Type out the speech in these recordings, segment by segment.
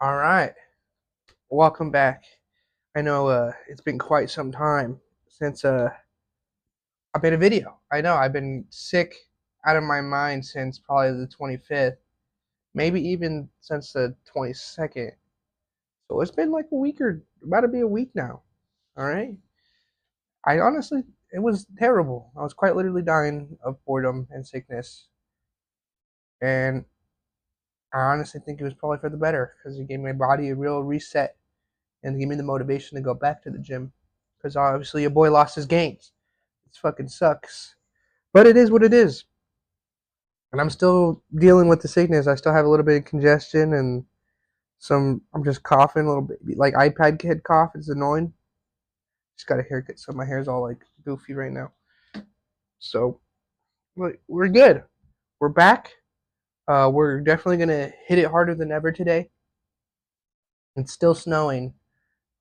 All right, welcome back. I know it's been quite some time since I made a video. I know I've been sick out of my mind since probably the 25th, maybe even since the 22nd. So it's been like a week or about to be a week now. All right. I honestly, it was terrible. I was quite literally dying of boredom and sickness, and I honestly think it was probably for the better because it gave my body a real reset and gave me the motivation to go back to the gym. Because obviously, your boy lost his gains. It fucking sucks. But it is what it is. And I'm still dealing with the sickness. I still have a little bit of congestion and I'm just coughing a little bit. Like iPad kid cough. It's annoying. Just got a haircut, so my hair's all like goofy right now. So we're good. We're back. We're definitely going to hit it harder than ever today. It's still snowing.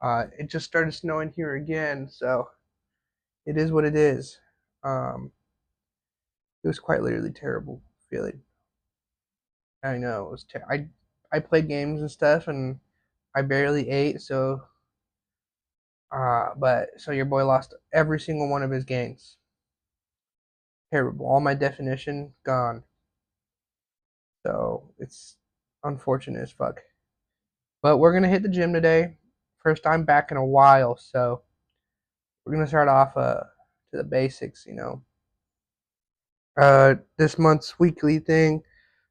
It just started snowing here again. So it is what it is. Um, it was quite literally terrible feeling. I know it was. I played games and stuff, and I barely ate. So your boy lost every single one of his gains. Terrible. All my definition gone. So it's unfortunate as fuck. But we're gonna hit the gym today. First time back in a while, so we're gonna start off to the basics. This month's weekly thing,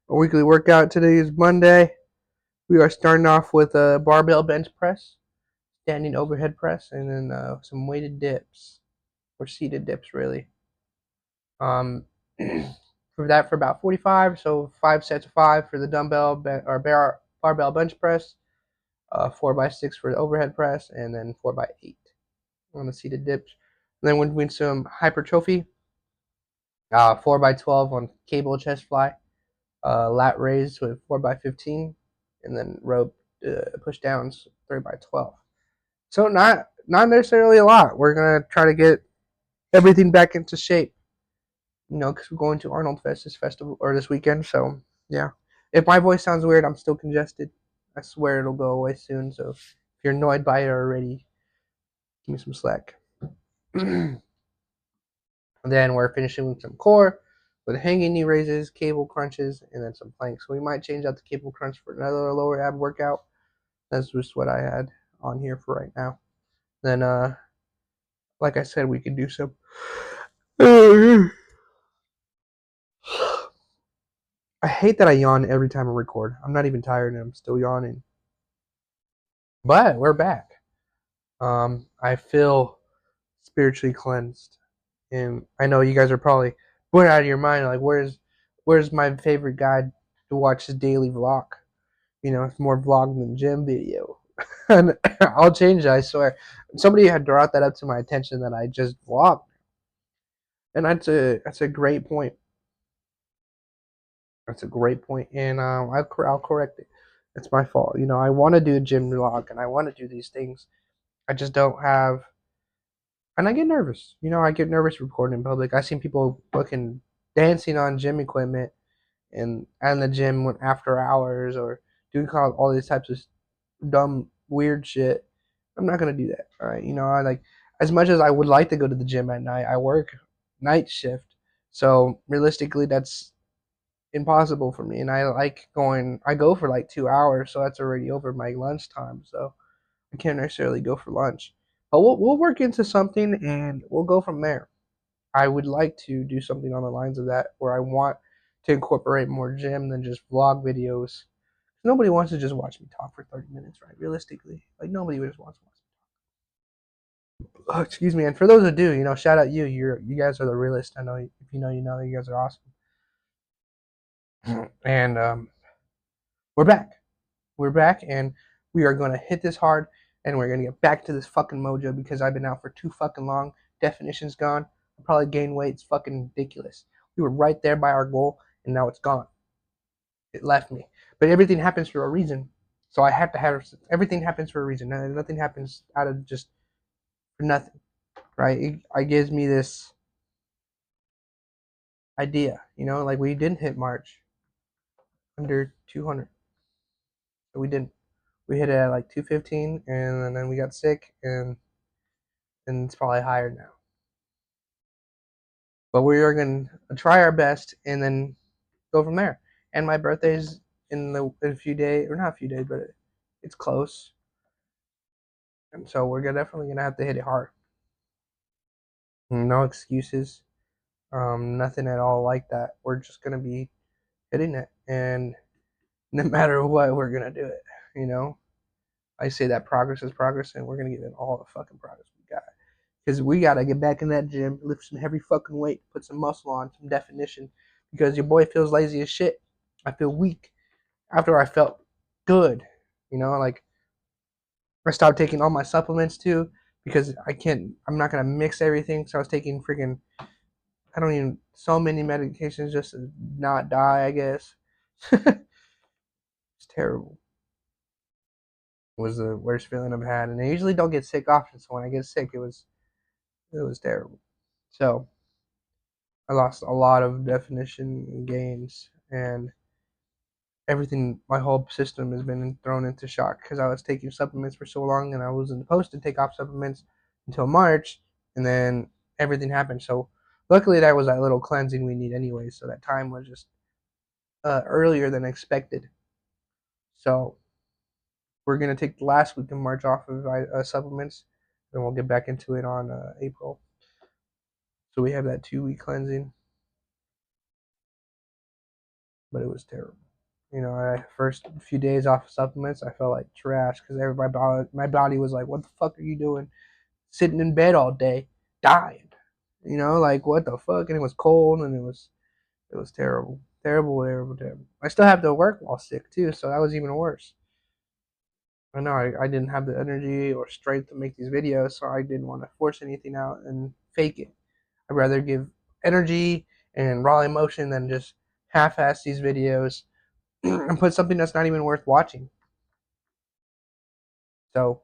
a weekly workout. Today is Monday. We are starting off with a barbell bench press, standing overhead press, and then some weighted dips or seated dips, really. Um, for about 45, so 5 sets of 5 for the or barbell bench press, 4x6 for the overhead press, and then 4x8 on the seated dips. And then we're doing some hypertrophy, 4x12 on cable chest fly, lat raise with 4x15, and then rope push downs 3x12. So not necessarily a lot. We're gonna try to get everything back into shape. Because we're going to Arnold Fest this festival or this weekend. So yeah, if my voice sounds weird, I'm still congested. I swear it'll go away soon. So if you're annoyed by it already, give me some slack. Then we're finishing with some core with hanging knee raises, cable crunches, and then some planks. So we might change out the cable crunch for another lower ab workout. That's just what I had on here for right now. Then like I said, we could do some I hate that I yawn every time I record. I'm not even tired and I'm still yawning. But we're back. I feel spiritually cleansed, and I know you guys are probably bored out of your mind. Like, where's my favorite guy to watch his daily vlog? It's more vlog than gym video. And I'll change it. I swear. Somebody had brought that up to my attention that I just vlog, and that's a great point. That's a great point, and I'll correct it. It's my fault. I want to do a gym vlog and I want to do these things. I just don't have, and I get nervous. I get nervous recording in public. I've seen people fucking dancing on gym equipment and the gym after hours or doing all these types of dumb weird shit. I'm not gonna do that. All right, I like as much as I would like to go to the gym at night. I work night shift, so realistically, that's impossible for me. And I like going. I go for like 2 hours, so that's already over my lunch time. So I can't necessarily go for lunch. But we'll work into something and we'll go from there. I would like to do something on the lines of that where I want to incorporate more gym than just vlog videos. Nobody wants to just watch me talk for 30 minutes, right? Realistically, like nobody just wants to watch me. Oh, excuse me. And for those who do, shout out you. You guys are the realest. I know if you know, you know. You guys are awesome. And we're back. We're back, and we are gonna hit this hard, and we're gonna get back to this fucking mojo because I've been out for too fucking long. Definition's gone. I probably gained weight. It's fucking ridiculous. We were right there by our goal, and now it's gone. It left me. But everything happens for a reason. So I have to have everything happens for a reason. Nothing happens out of just for nothing, right? It gives me this idea, like we didn't hit March under 200. So we didn't. We hit it at like 215, and then we got sick, and it's probably higher now. But we are gonna try our best, and then go from there. And my birthday's in a few days, or not a few days, but it's close, and so we're definitely gonna have to hit it hard. No excuses, nothing at all like that. We're just gonna be hitting it, and no matter what, we're gonna do it. You know, I say that progress is progress, and we're gonna give it all the fucking progress we got. Because we gotta get back in that gym, lift some heavy fucking weight, put some muscle on, some definition. Because your boy feels lazy as shit. I feel weak after I felt good. You know, like I stopped taking all my supplements too because I can't. I'm not gonna mix everything. So I was taking freaking. I don't even so many medications just to not die. I guess it's terrible. It was the worst feeling I've had, and I usually don't get sick often. So when I get sick, it was terrible. So I lost a lot of definition gains, and everything, my whole system has been thrown into shock because I was taking supplements for so long, and I wasn't supposed to take off supplements until March, and then everything happened. So luckily, that was that little cleansing we need anyway. So that time was just earlier than expected. So we're gonna take the last week of March off of supplements, and we'll get back into it on April. So we have that 2 week cleansing, but it was terrible. You know, I first few days off of supplements, I felt like trash because my body was like, "What the fuck are you doing? Sitting in bed all day, dying." You know, like what the fuck? And it was cold, and it was terrible, terrible, terrible, terrible. I still have to work while sick too, so that was even worse. I know I didn't have the energy or strength to make these videos, so I didn't want to force anything out and fake it. I'd rather give energy and raw emotion than just half-ass these videos and put something that's not even worth watching. So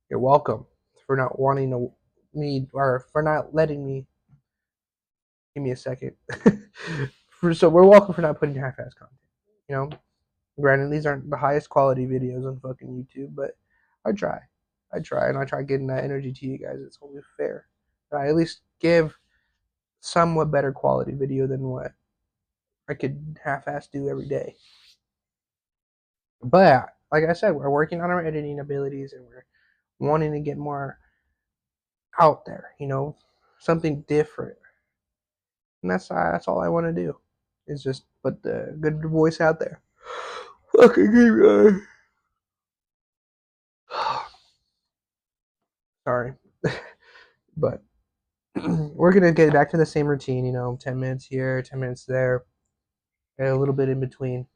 you're welcome for not wanting to me or for not letting me. Give me a second. So we're welcome for not putting half-ass content. You know, granted these aren't the highest quality videos on fucking YouTube, but I try. I try, and I try getting that energy to you guys. It's only fair. I at least give somewhat better quality video than what I could half-ass do every day. But like I said, we're working on our editing abilities, and we're wanting to get more out there. You know, something different, and that's all I want to do. Is just put the good voice out there. Fucking keep sorry, but we're gonna get back to the same routine. 10 minutes here, 10 minutes there, and a little bit in between.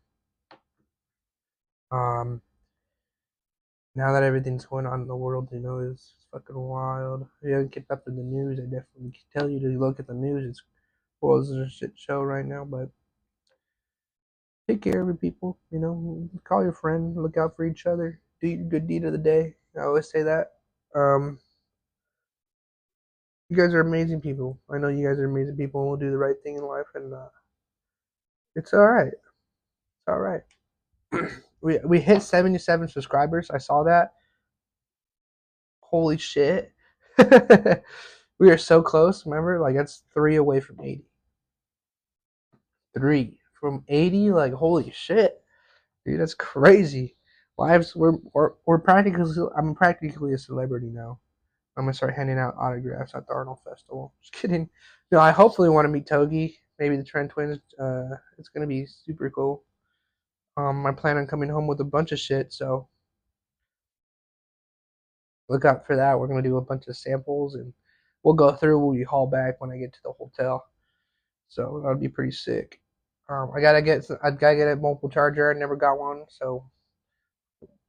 Um, Now that everything's going on in the world, it's fucking wild. If you haven't kept up with the news, I definitely tell you to look at the news. It's world's a shit show right now, but take care of your people. Call your friend, look out for each other, do your good deed of the day. I always say that. Um, you guys are amazing people. I know you guys are amazing people and will do the right thing in life, and it's all right. It's all right. We hit 77 subscribers. I saw that. Holy shit. We are so close. Remember, like that's 3 away from 80. 3 from 80. Like holy shit, dude, that's crazy. Lives, we're practically. I'm practically a celebrity now. I'm gonna start handing out autographs at the Arnold Festival. Just kidding. I hopefully want to meet Togi, maybe the Trent twins. It's gonna be super cool. I plan on coming home with a bunch of shit, so look out for that. We're gonna do a bunch of samples, and we'll go through. We haul back when I get to the hotel, so that'll be pretty sick. I gotta get a mobile charger. I never got one, so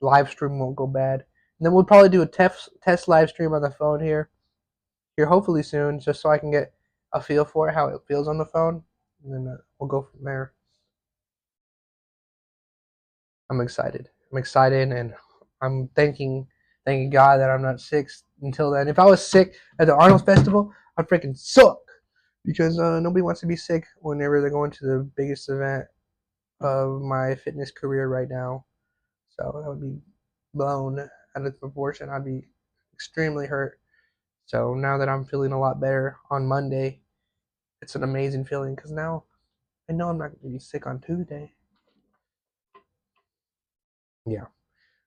live stream won't go bad. And then we'll probably do a test live stream on the phone here hopefully soon, just so I can get a feel for it, how it feels on the phone, and then we'll go from there. I'm excited. I'm excited, and I'm thanking God that I'm not sick until then. If I was sick at the Arnold Festival, I'd freaking suck because nobody wants to be sick whenever they're going to the biggest event of my fitness career right now. So that would be blown out of proportion, I'd be extremely hurt. So now that I'm feeling a lot better on Monday, it's an amazing feeling because now I know I'm not going to be sick on Tuesday. Yeah.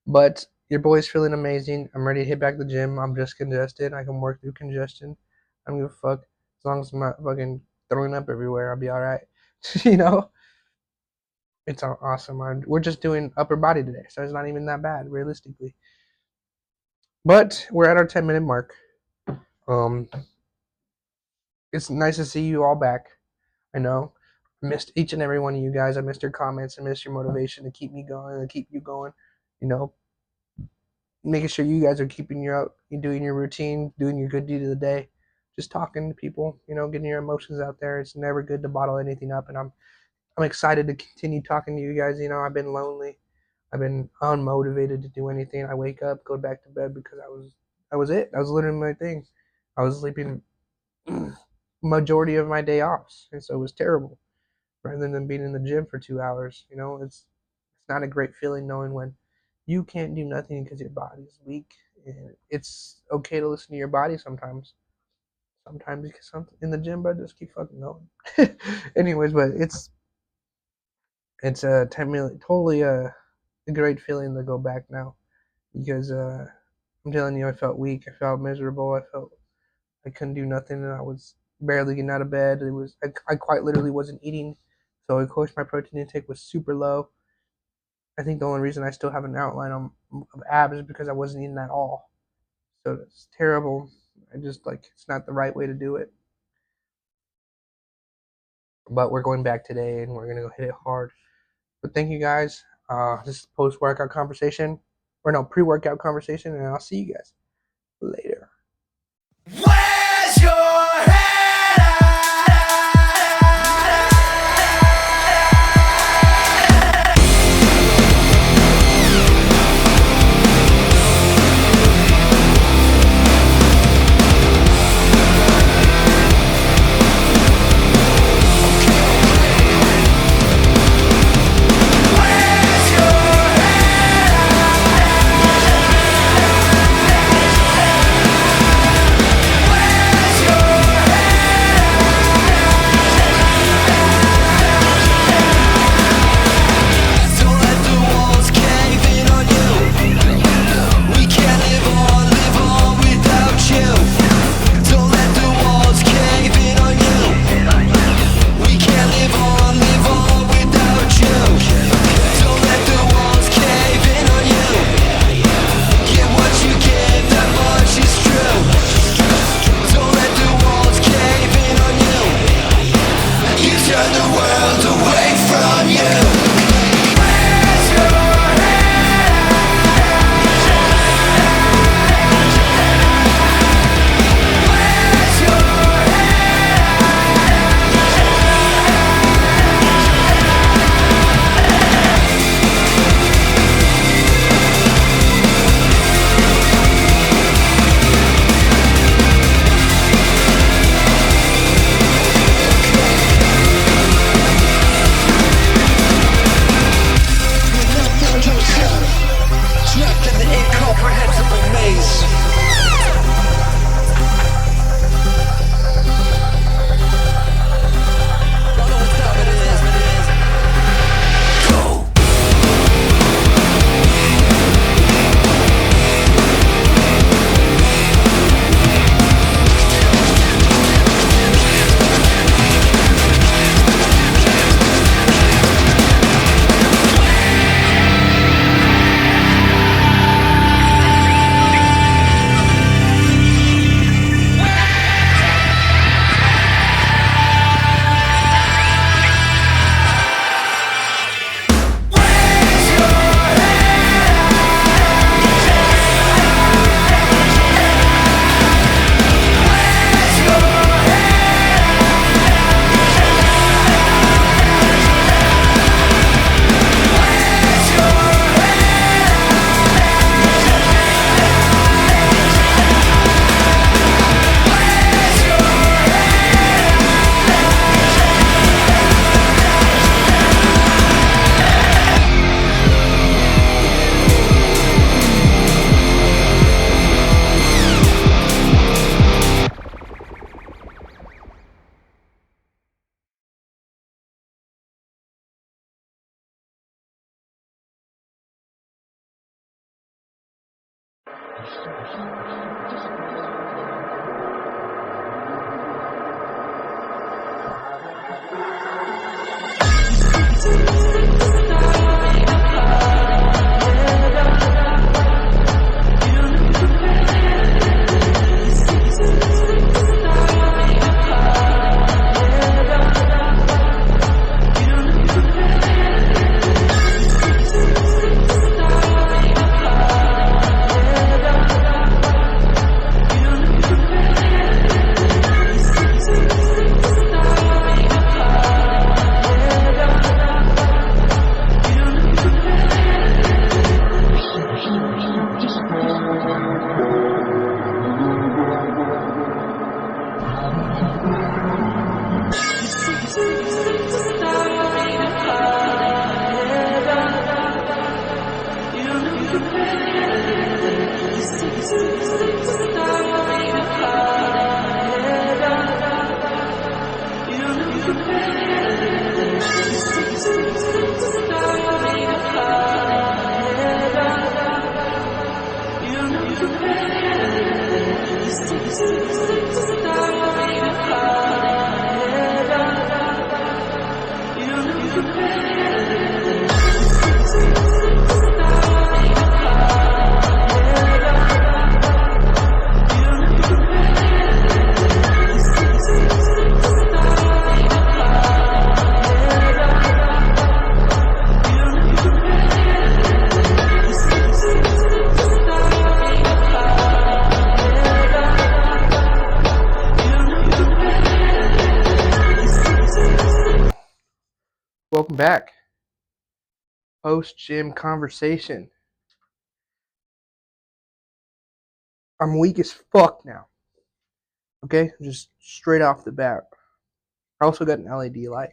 But your boy's feeling amazing. I'm ready to hit back the gym. I'm just congested. I can work through congestion. I don't give a fuck. As long as I'm not fucking throwing up everywhere, I'll be alright. You know? It's awesome. We're just doing upper body today, so it's not even that bad, realistically. But we're at our 10-minute mark. Um, it's nice to see you all back. I know. I missed each and every one of you guys. I missed your comments. I missed your motivation to keep me going and keep you going. You know, making sure you guys are keeping your up, you doing your routine, doing your good deed of the day, just talking to people. You know, getting your emotions out there. It's never good to bottle anything up, and I'm excited to continue talking to you guys. You know, I've been lonely. I've been unmotivated to do anything. I wake up, go back to bed because that was it. That was literally my thing. I was sleeping majority of my day off, and so it was terrible. Rather than being in the gym for 2 hours, you know, it's not a great feeling knowing when you can't do nothing because your body's weak. And it's okay to listen to your body sometimes. Sometimes you get something in the gym, but just keep fucking going. Anyways, but it's a 10 million totally a great feeling to go back now because I'm telling you, I felt weak. I felt miserable. I felt I couldn't do nothing, and I was barely getting out of bed. I quite literally wasn't eating, so of course my protein intake was super low. I think the only reason I still have an outline of abs is because I wasn't eating at all. So it's terrible. I just like it's not the right way to do it. But we're going back today, and we're gonna go hit it hard. But thank you guys. This is post workout conversation, or no pre workout conversation, and I'll see you guys later. Where's your head Where's your head Welcome back. Post-gym conversation. I'm weak as fuck now. Okay? Just straight off the bat. I also got an LED light.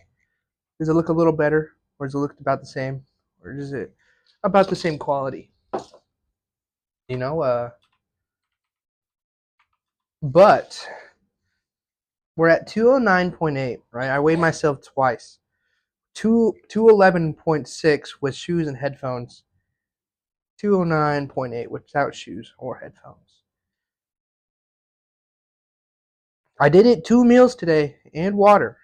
Does it look a little better? Or does it look about the same? Or is it about the same quality? You know, but we're at 209.8, right? I weighed myself twice. 211.6 with shoes and headphones. 209.8 without shoes or headphones. I did eat 2 meals today and water.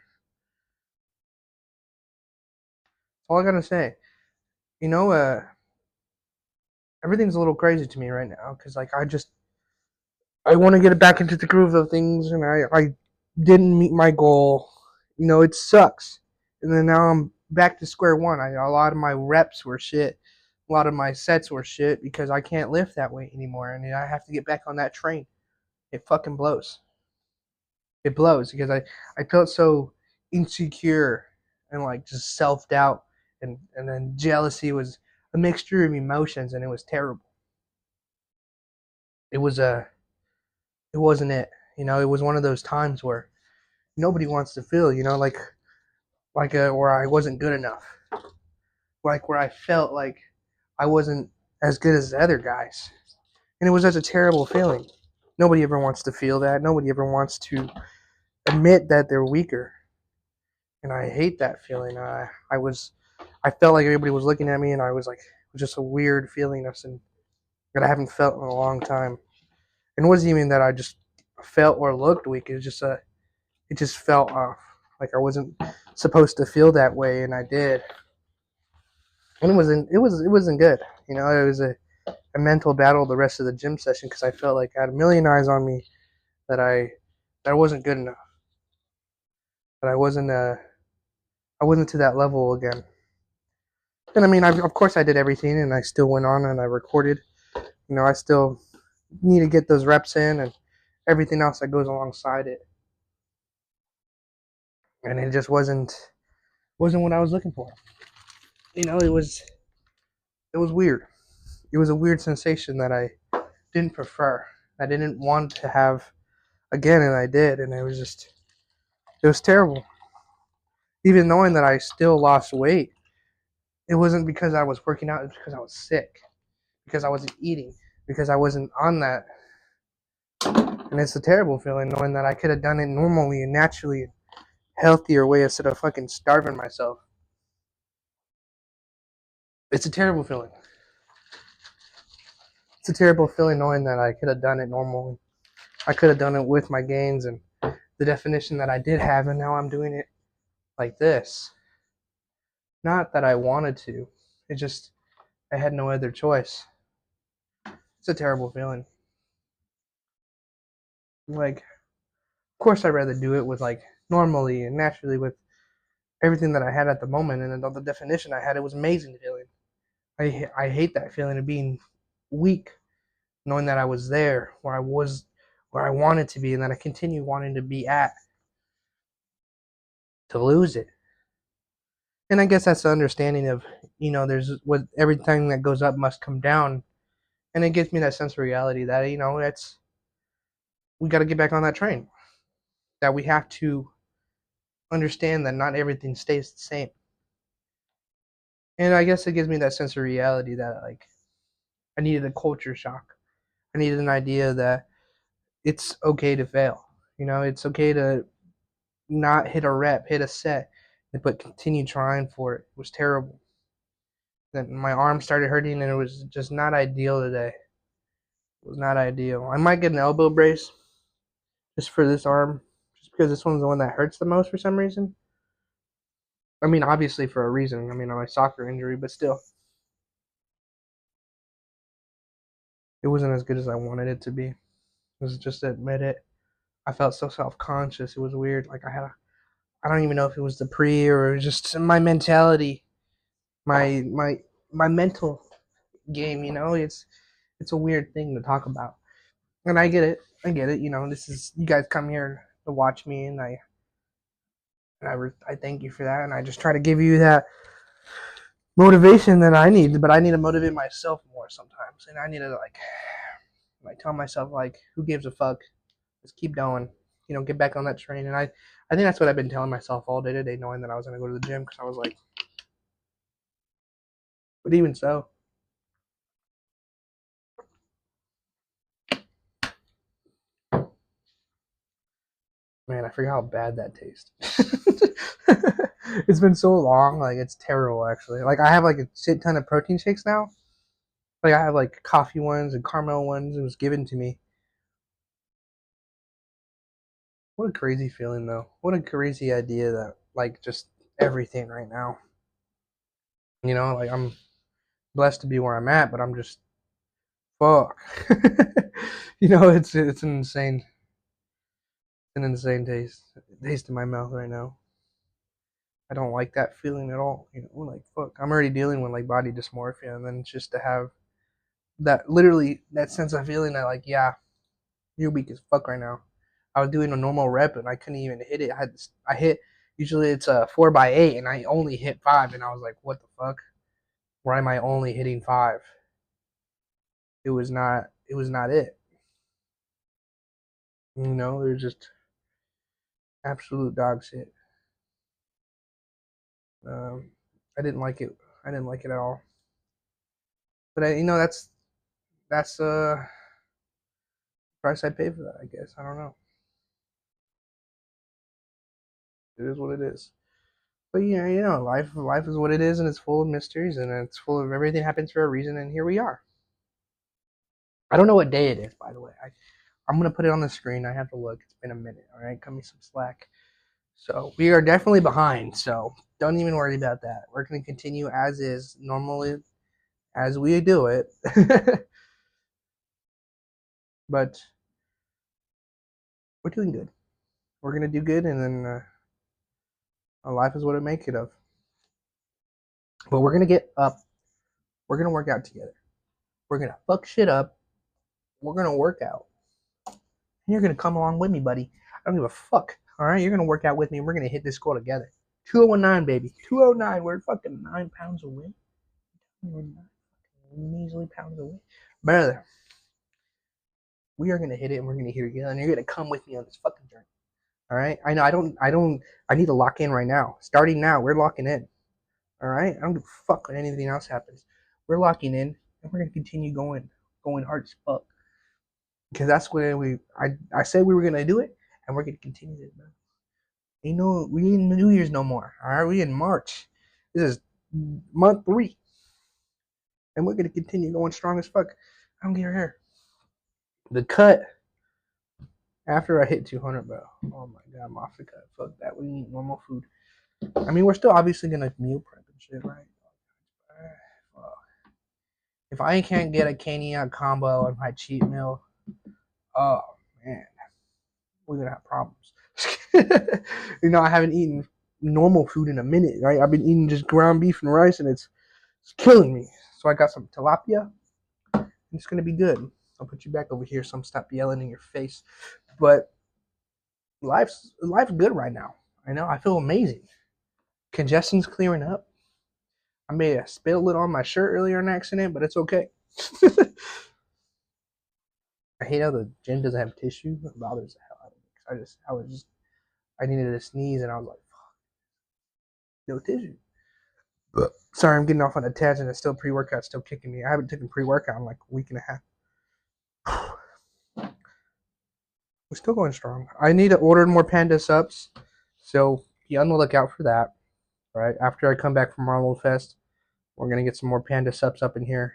That's all I gotta say. You know, everything's a little crazy to me right now because like I want to get back into the groove of things, and I didn't meet my goal. You know, it sucks. And then now I'm back to square one. A lot of my reps were shit. A lot of my sets were shit because I can't lift that weight anymore, and I have to get back on that train. It fucking blows. It blows because I felt so insecure and like just self doubt, and then jealousy was a mixture of emotions, and it was terrible. It was it wasn't it. You know, it was one of those times where nobody wants to feel. You know, like where I wasn't good enough, like where I felt like I wasn't as good as the other guys, and it was such a terrible feeling. Nobody ever wants to feel that. Nobody ever wants to admit that they're weaker, and I hate that feeling. I felt like everybody was looking at me, and I was like, it was just a weird feeling that I haven't felt in a long time. And it wasn't even that I just felt or looked weak. It was just it just felt off. Like I wasn't supposed to feel that way, and I did. And it wasn't good. You know, it was a mental battle the rest of the gym session because I felt like I had a million eyes on me that I wasn't good enough. That I wasn't to that level again. And I mean, of course I did everything, and I still went on and I recorded. You know, I still need to get those reps in and everything else that goes alongside it. And it just wasn't what I was looking for. You know, it was weird. It was a weird sensation that I didn't prefer. I didn't want to have again, and I did, and it was terrible. Even knowing that I still lost weight, it wasn't because I was working out, it was because I was sick, because I wasn't eating, because I wasn't on that. And it's a terrible feeling knowing that I could have done it normally and naturally, healthier way instead of fucking starving myself. It's a terrible feeling. It's a terrible feeling knowing that I could have done it normally. I could have done it with my gains and the definition that I did have, and now I'm doing it like this. Not that I wanted to. It just I had no other choice. It's a terrible feeling. Like, of course, I'd rather do it with like normally and naturally with everything that I had at the moment and the definition I had. It was amazing feeling. I hate that feeling of being weak, knowing that I was there where I was, where I wanted to be, and that I continue wanting to be at, to lose it. And I guess that's the understanding of, there's what everything that goes up must come down, and it gives me that sense of reality that it's we got to get back on that train. That we have to understand that not everything stays the same. And I guess it gives me that sense of reality that like I needed a culture shock. I needed an idea that it's okay to fail. It's okay to not hit a rep, hit a set, but continue trying for it. It was terrible. Then my arm started hurting, and it was just not ideal today. It was not ideal. I might get an elbow brace just for this arm, just because this one's the one that hurts the most for some reason. I mean, obviously for a reason. I mean, on my soccer injury, but still, it wasn't as good as I wanted it to be. It was just to admit it. I felt so self conscious. It was weird. Like I don't even know if it was the pre or it was just my mentality, my mental game. It's a weird thing to talk about, and I get it. I get it. This is you guys come here to watch me, and I thank you for that, and I just try to give you that motivation that I need, but I need to motivate myself more sometimes, and I need to like tell myself like, who gives a fuck? Just keep going. Get back on that train, and I think that's what I've been telling myself all day today, knowing that I was gonna go to the gym because I was like, but even so, man, I forgot how bad that tastes. It's been so long, like it's terrible actually. Like I have like a shit ton of protein shakes now. Like I have like coffee ones and caramel ones. It was given to me. What a crazy feeling though. What a crazy idea that like just everything right now. Like I'm blessed to be where I'm at, but I'm just fuck. It's an insane taste in my mouth right now. I don't like that feeling at all. Like fuck. I'm already dealing with like body dysmorphia, and then just to have that literally that sense of feeling that like yeah, you're weak as fuck right now. I was doing a normal rep and I couldn't even hit it. I hit usually it's a 4x8 and I only hit 5, and I was like, what the fuck? Why am I only hitting 5? It was not. It was not it. It was just absolute dog shit. Um, I didn't like it. I didn't like it at all. But that's price I pay for that. I guess I don't know. It is what it is. But yeah, life is what it is, and it's full of mysteries, and it's full of everything happens for a reason, and here we are. I don't know what day it is, by the way. I'm gonna put it on the screen. I have to look. It's been a minute. All right, cut me some slack. So we are definitely behind. So don't even worry about that. We're gonna continue as is normally as we do it. But we're doing good. We're gonna do good, and then life is what it makes it of. But we're gonna get up. We're gonna work out together. We're gonna fuck shit up. We're gonna work out. And you're gonna come along with me, buddy. I don't give a fuck. All right, you're gonna work out with me, and we're gonna hit this goal together. 2019, baby. 209. We're fucking 9 pounds away. We're measly pounds away, brother. We are gonna hit it, and we're gonna hit it together, and you're gonna come with me on this fucking journey. All right. I know. I need to lock in right now. Starting now, we're locking in. All right. I don't give a fuck when anything else happens. We're locking in, and we're gonna continue going hard as fuck. Because that's where I said we were gonna do it, and we're gonna continue it, man. We in New Year's no more. All right, we in March. This is month 3, and we're gonna continue going strong as fuck. I don't get her hair. The cut after I hit 200, bro. Oh my god, I'm off the cut. Fuck that. We eat normal food. I mean, we're still obviously gonna meal prep and shit, right? If I can't get a Caniac combo on my cheat meal, oh man, we're gonna have problems. I haven't eaten normal food in a minute, right? I've been eating just ground beef and rice, and it's killing me. So I got some tilapia. It's gonna be good. I'll put you back over here so I'm stop yelling in your face. But life's good right now. I know. I feel amazing. Congestion's clearing up. I may have spilled it on my shirt earlier on accident, but it's okay. I hate how the gym doesn't have tissue. It bothers the hell out of me. I needed to sneeze and I was like, no tissue. But sorry, I'm getting off on a tangent. It's still pre-workout, still kicking me. I haven't taken pre-workout in like a week and a half. We're still going strong. I need to order more Panda Subs, so be on the lookout for that. Right after I come back from Marvel Fest, we're gonna get some more Panda Subs up in here.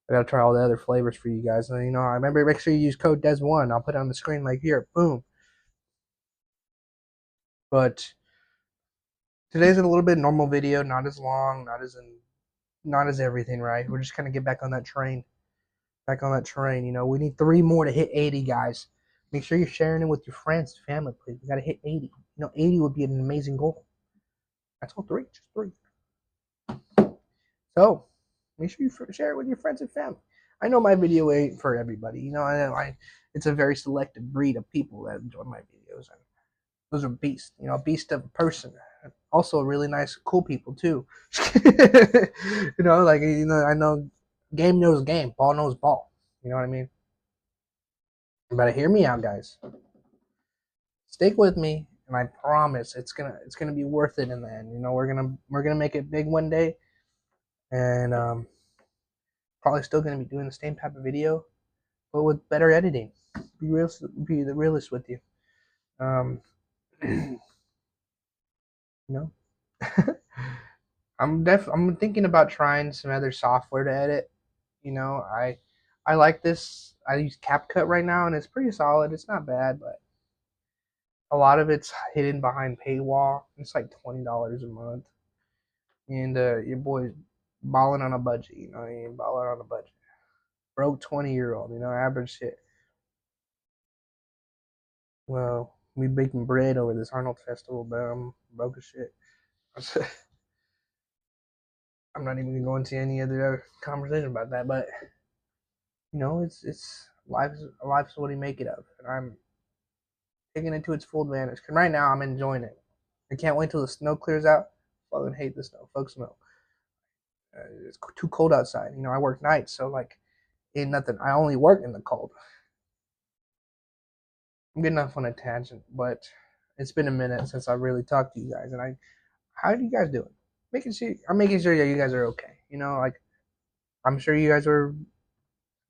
I gotta try all the other flavors for you guys. And I remember make sure you use code DES1. I'll put it on the screen like here, boom. But today's a little bit normal video, not as long, not as everything, right? We're just kind of get back on that train. Back on that train. We need 3 more to hit 80, guys. Make sure you're sharing it with your friends, family, please. We gotta hit 80. 80 would be an amazing goal. That's all 3, just 3. So make sure you share it with your friends and family. I know my video ain't for everybody. It's a very selective breed of people that enjoy my videos, and those are beasts. Beast of a person. Also, really nice, cool people too. I know, game knows game, ball knows ball. You know what I mean? You better hear me out, guys. Stick with me, and I promise it's gonna be worth it in the end. We're gonna make it big one day, and probably still gonna be doing the same type of video, but with better editing. Be the realist with you. Um, you know, I'm thinking about trying some other software to edit. I like this. I use CapCut right now, and it's pretty solid. It's not bad, but a lot of it's hidden behind paywall. It's like $20 a month, and your boy's balling on a budget. He ain't balling on a budget. Broke 20-year-old. Average shit. Well, we baking bread over this Arnold festival, but I'm broke as shit. I'm not even gonna go into any other conversation about that, but it's life's what you make it of, and I'm taking it to its full advantage. Cause right now I'm enjoying it. I can't wait till the snow clears out. I fucking hate the snow. Fuck snow. It's too cold outside. I work nights, so like, ain't nothing. I only work in the cold. I'm getting off on a tangent, but it's been a minute since I really talked to you guys, and how are you guys doing? I'm making sure that you guys are okay. Like, I'm sure you guys were,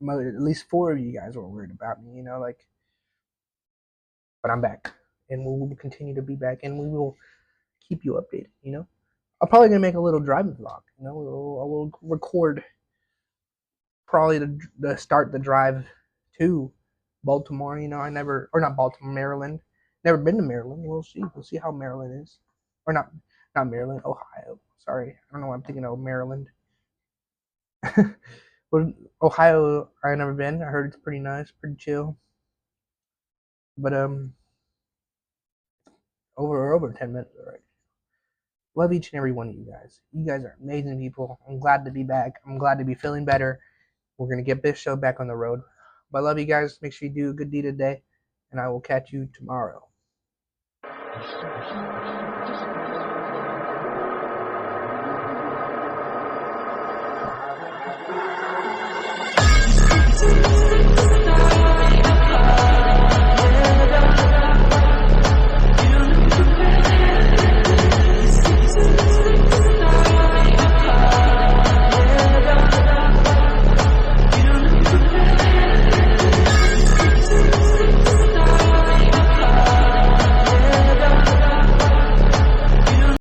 at least 4 of you guys were worried about me. Like, but I'm back, and we will continue to be back, and we will keep you updated. I'm probably gonna make a little driving vlog. I will record probably to start the drive to Baltimore. I never, or not Baltimore, Maryland. Never been to Maryland. We'll see. We'll see how Maryland is, or not Maryland, Ohio. Sorry, I don't know why I'm thinking of Maryland. But Ohio, I've never been. I heard it's pretty nice, pretty chill. But over 10 minutes already. Love each and every one of you guys. You guys are amazing people. I'm glad to be back. I'm glad to be feeling better. We're gonna get this show back on the road. But I love you guys. Make sure you do a good deed today, and I will catch you tomorrow.